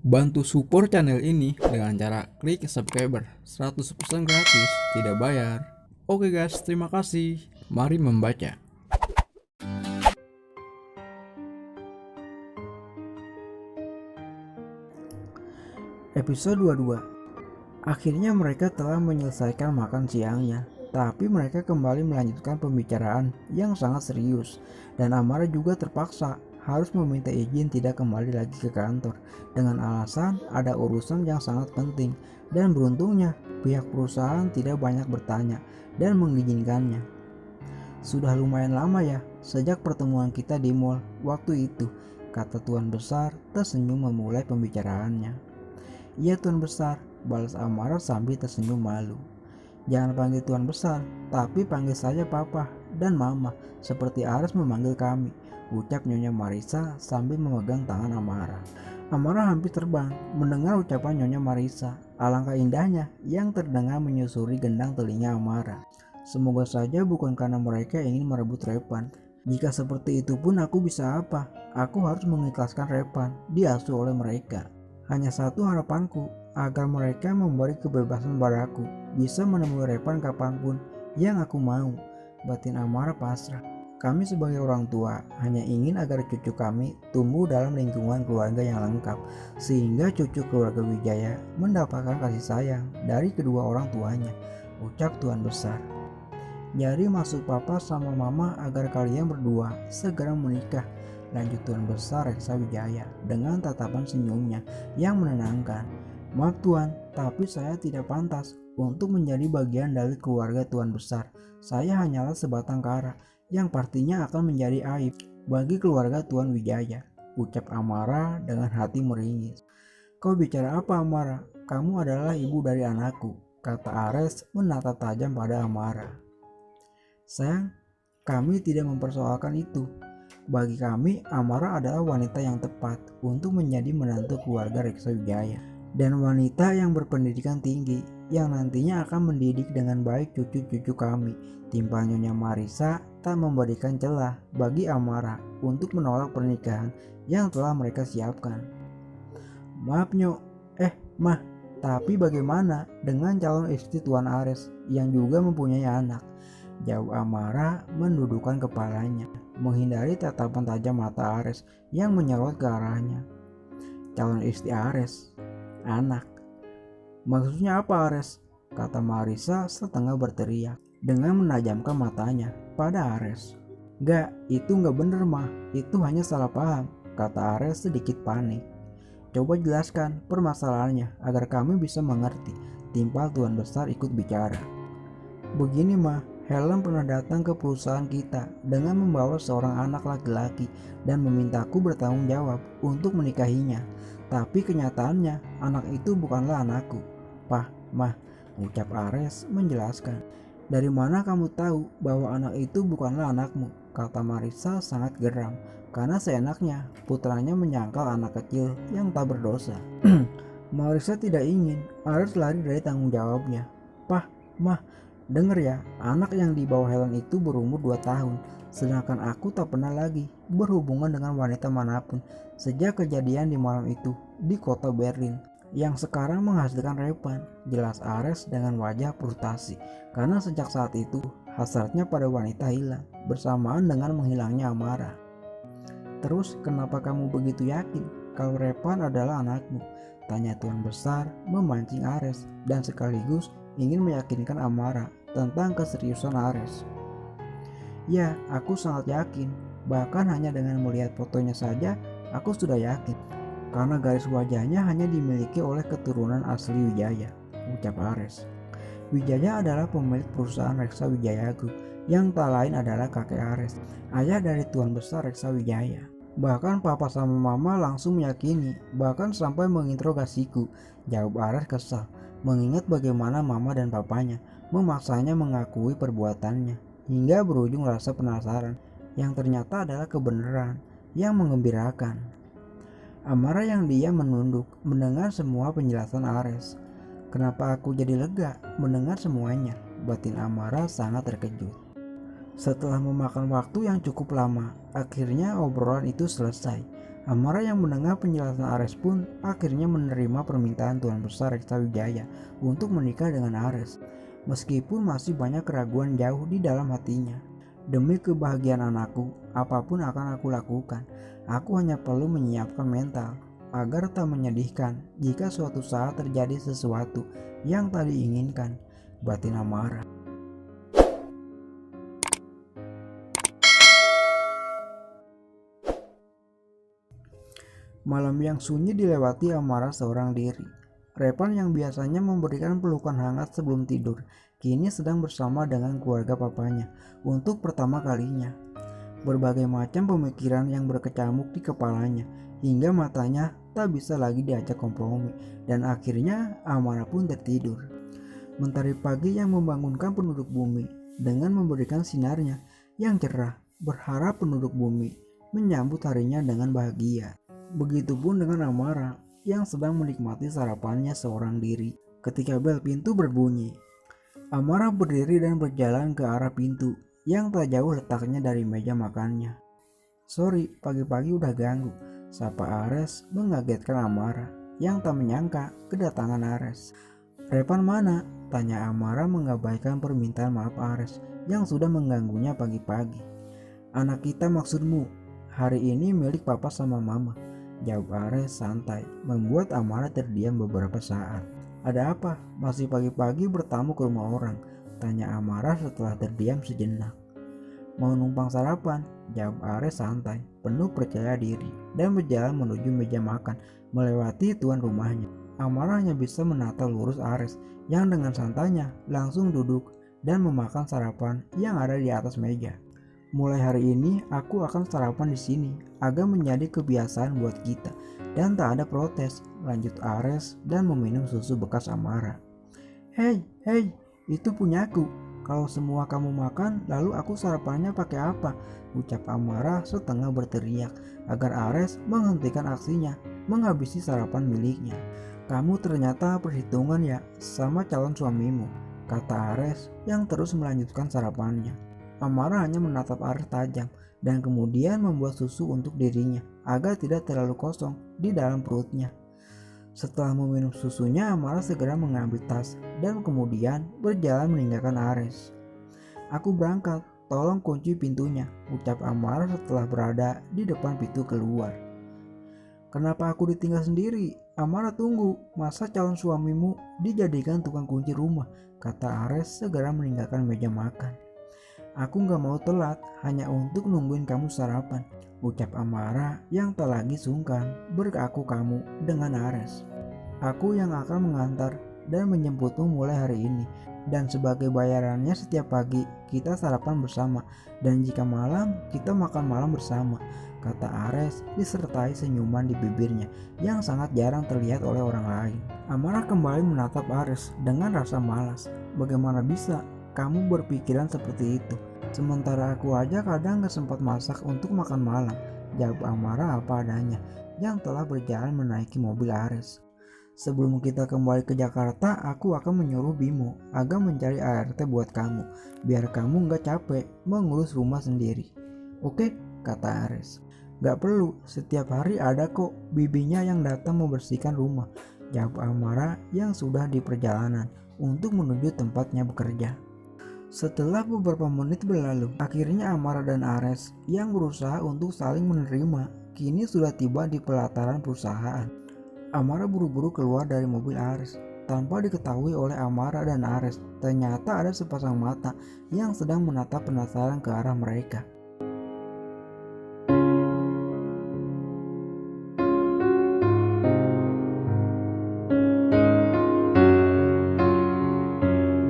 Bantu support channel ini dengan cara klik subscriber 100% gratis, tidak bayar. Oke guys, terima kasih. Mari membaca. Episode 22. Akhirnya mereka telah menyelesaikan makan siangnya, tapi mereka kembali melanjutkan pembicaraan yang sangat serius, dan Amara juga terpaksa harus meminta izin tidak kembali lagi ke kantor dengan alasan ada urusan yang sangat penting, dan beruntungnya pihak perusahaan tidak banyak bertanya dan mengizinkannya. Sudah lumayan lama ya sejak pertemuan kita di mall waktu itu, kata Tuan Besar tersenyum memulai pembicaraannya. Iya Tuan Besar, balas Amara sambil tersenyum malu. Jangan panggil Tuan Besar, tapi panggil saja Papa dan Mama, seperti Ares memanggil kami, ucap Nyonya Marisa sambil memegang tangan Amara. Amara hampir terbang mendengar ucapan Nyonya Marisa. Alangkah indahnya yang terdengar menyusuri gendang telinga Amara. Semoga saja bukan karena mereka ingin merebut Repan. Jika seperti itu pun aku bisa apa? Aku harus mengikhlaskan Repan diasuh oleh mereka. Hanya satu harapanku, agar mereka memberi kebebasan padaku, bisa menemui Repan kapanpun yang aku mau. Batin Amara pasrah. Kami sebagai orang tua hanya ingin agar cucu kami tumbuh dalam lingkungan keluarga yang lengkap, sehingga cucu keluarga Wijaya mendapatkan kasih sayang dari kedua orang tuanya, ucap Tuan Besar. Jadi maksud Papa sama Mama agar kalian berdua segera menikah, lanjut Tuan Besar Reksa Wijaya dengan tatapan senyumnya yang menenangkan. Maaf Tuan, tapi saya tidak pantas untuk menjadi bagian dari keluarga Tuan Besar. Saya hanyalah sebatang kara yang pastinya akan menjadi aib bagi keluarga Tuan Wijaya, ucap Amara dengan hati meringis. Kau bicara apa Amara? Kamu adalah ibu dari anakku, kata Ares menatap tajam pada Amara. Sayang, kami tidak mempersoalkan itu. Bagi kami, Amara adalah wanita yang tepat untuk menjadi menantu keluarga Reksa Wijaya, dan wanita yang berpendidikan tinggi yang nantinya akan mendidik dengan baik cucu-cucu kami. Timpal Nyonya Marisa tak memberikan celah bagi Amara untuk menolak pernikahan yang telah mereka siapkan. Maaf Nyok, Mah, tapi bagaimana dengan calon istri Tuan Ares yang juga mempunyai anak? Jawab Amara mendudukkan kepalanya, menghindari tatapan tajam mata Ares yang menyorot ke arahnya. Calon istri Ares, anak. Maksudnya apa Ares? Kata Marisa setengah berteriak dengan menajamkan matanya pada Ares. Gak, itu gak bener mah, itu hanya salah paham, kata Ares sedikit panik. Coba jelaskan permasalahannya agar kami bisa mengerti, timpal Tuan Besar ikut bicara. Begini mah, Helen pernah datang ke perusahaan kita dengan membawa seorang anak laki-laki dan memintaku bertanggung jawab untuk menikahinya. Tapi kenyataannya anak itu bukanlah anakku. Pah, Mah, ucap Ares menjelaskan. Dari mana kamu tahu bahwa anak itu bukanlah anakmu? Kata Marisa sangat geram karena seenaknya putranya menyangkal anak kecil yang tak berdosa. Marisa tidak ingin Ares lari dari tanggung jawabnya. Pah, Mah, dengar ya, anak yang dibawa Helen itu berumur 2 tahun, sedangkan aku tak pernah lagi berhubungan dengan wanita manapun sejak kejadian di malam itu di kota Berlin yang sekarang menghasilkan Repan, jelas Ares dengan wajah frustasi karena sejak saat itu hasratnya pada wanita hilang bersamaan dengan menghilangnya Amara. Terus kenapa kamu begitu yakin kalau Repan adalah anakmu? Tanya Tuan Besar memancing Ares dan sekaligus ingin meyakinkan Amara tentang keseriusan Ares. Ya, aku sangat yakin. Bahkan hanya dengan melihat fotonya saja, aku sudah yakin. Karena garis wajahnya hanya dimiliki oleh keturunan asli Wijaya, ucap Ares. Wijaya adalah pemilik perusahaan Reksa Wijaya Group, yang tak lain adalah kakek Ares, ayah dari Tuan Besar Reksa Wijaya. Bahkan Papa sama Mama langsung meyakini, bahkan sampai menginterogasiku, jawab Ares kesal, mengingat bagaimana Mama dan Papanya memaksanya mengakui perbuatannya, hingga berujung rasa penasaran yang ternyata adalah kebenaran yang mengembirakan. Amara yang diam menunduk mendengar semua penjelasan Ares. Kenapa aku jadi lega mendengar semuanya? Batin Amara sangat terkejut. Setelah memakan waktu yang cukup lama, akhirnya obrolan itu selesai. Amara yang mendengar penjelasan Ares pun akhirnya menerima permintaan Tuan Besar Reksa Wijaya untuk menikah dengan Ares. Meskipun masih banyak keraguan jauh di dalam hatinya. Demi kebahagiaan anakku, apapun akan aku lakukan. Aku hanya perlu menyiapkan mental agar tak menyedihkan jika suatu saat terjadi sesuatu yang tak diinginkan. Batin Amara. Malam yang sunyi dilewati Amara seorang diri. Repan yang biasanya memberikan pelukan hangat sebelum tidur, kini sedang bersama dengan keluarga papanya untuk pertama kalinya. Berbagai macam pemikiran yang berkecamuk di kepalanya, hingga matanya tak bisa lagi diajak kompromi, dan akhirnya Amara pun tertidur. Mentari pagi yang membangunkan penduduk bumi dengan memberikan sinarnya yang cerah, berharap penduduk bumi menyambut harinya dengan bahagia. Begitupun dengan Amara yang sedang menikmati sarapannya seorang diri ketika bel pintu berbunyi. Amara berdiri dan berjalan ke arah pintu yang tak jauh letaknya dari meja makannya. "Sorry, pagi-pagi udah ganggu," sapa Ares mengagetkan Amara yang tak menyangka kedatangan Ares. "Repan mana?" tanya Amara mengabaikan permintaan maaf Ares yang sudah mengganggunya pagi-pagi. "Anak kita maksudmu? Hari ini milik papa sama mama," jawab Ares santai, membuat Amara terdiam beberapa saat. "Ada apa? Masih pagi-pagi bertamu ke rumah orang?" tanya Amara setelah terdiam sejenak. "Mau numpang sarapan," jawab Ares santai, penuh percaya diri, dan berjalan menuju meja makan, melewati tuan rumahnya. Amara hanya bisa menatap lurus Ares yang dengan santainya langsung duduk dan memakan sarapan yang ada di atas meja. "Mulai hari ini aku akan sarapan di sini agar menjadi kebiasaan buat kita dan tak ada protes," lanjut Ares dan meminum susu bekas Amara. Hei, itu punyaku. Kalau semua kamu makan, lalu aku sarapannya pakai apa?" ucap Amara setengah berteriak agar Ares menghentikan aksinya menghabisi sarapan miliknya. "Kamu ternyata perhitungan ya sama calon suamimu," kata Ares yang terus melanjutkan sarapannya. Amara hanya menatap Ares tajam dan kemudian membuat susu untuk dirinya agar tidak terlalu kosong di dalam perutnya. Setelah meminum susunya, Amara segera mengambil tas dan kemudian berjalan meninggalkan Ares. "Aku berangkat, tolong kunci pintunya," ucap Amara setelah berada di depan pintu keluar. "Kenapa aku ditinggal sendiri?" "Amara tunggu, masa calon suamimu dijadikan tukang kunci rumah?" kata Ares segera meninggalkan meja makan. "Aku gak mau telat hanya untuk nungguin kamu sarapan," ucap Amara yang tak lagi sungkan beraku kamu dengan Ares. "Aku yang akan mengantar dan menjemputmu mulai hari ini, dan sebagai bayarannya setiap pagi kita sarapan bersama, dan jika malam kita makan malam bersama," kata Ares disertai senyuman di bibirnya yang sangat jarang terlihat oleh orang lain. Amara kembali menatap Ares dengan rasa malas. "Bagaimana bisa kamu berpikiran seperti itu? Sementara aku aja kadang gak sempat masak untuk makan malam," jawab Amara apa adanya yang telah berjalan menaiki mobil Ares. "Sebelum kita kembali ke Jakarta, aku akan menyuruh Bimo agar mencari ART buat kamu, biar kamu gak capek mengurus rumah sendiri." "Oke," kata Ares. "Gak perlu, setiap hari ada kok bibinya yang datang membersihkan rumah," jawab Amara yang sudah di perjalanan untuk menuju tempatnya bekerja. Setelah beberapa menit berlalu, akhirnya Amara dan Ares yang berusaha untuk saling menerima kini sudah tiba di pelataran perusahaan. Amara buru-buru keluar dari mobil Ares. Tanpa diketahui oleh Amara dan Ares, ternyata ada sepasang mata yang sedang menatap penasaran ke arah mereka.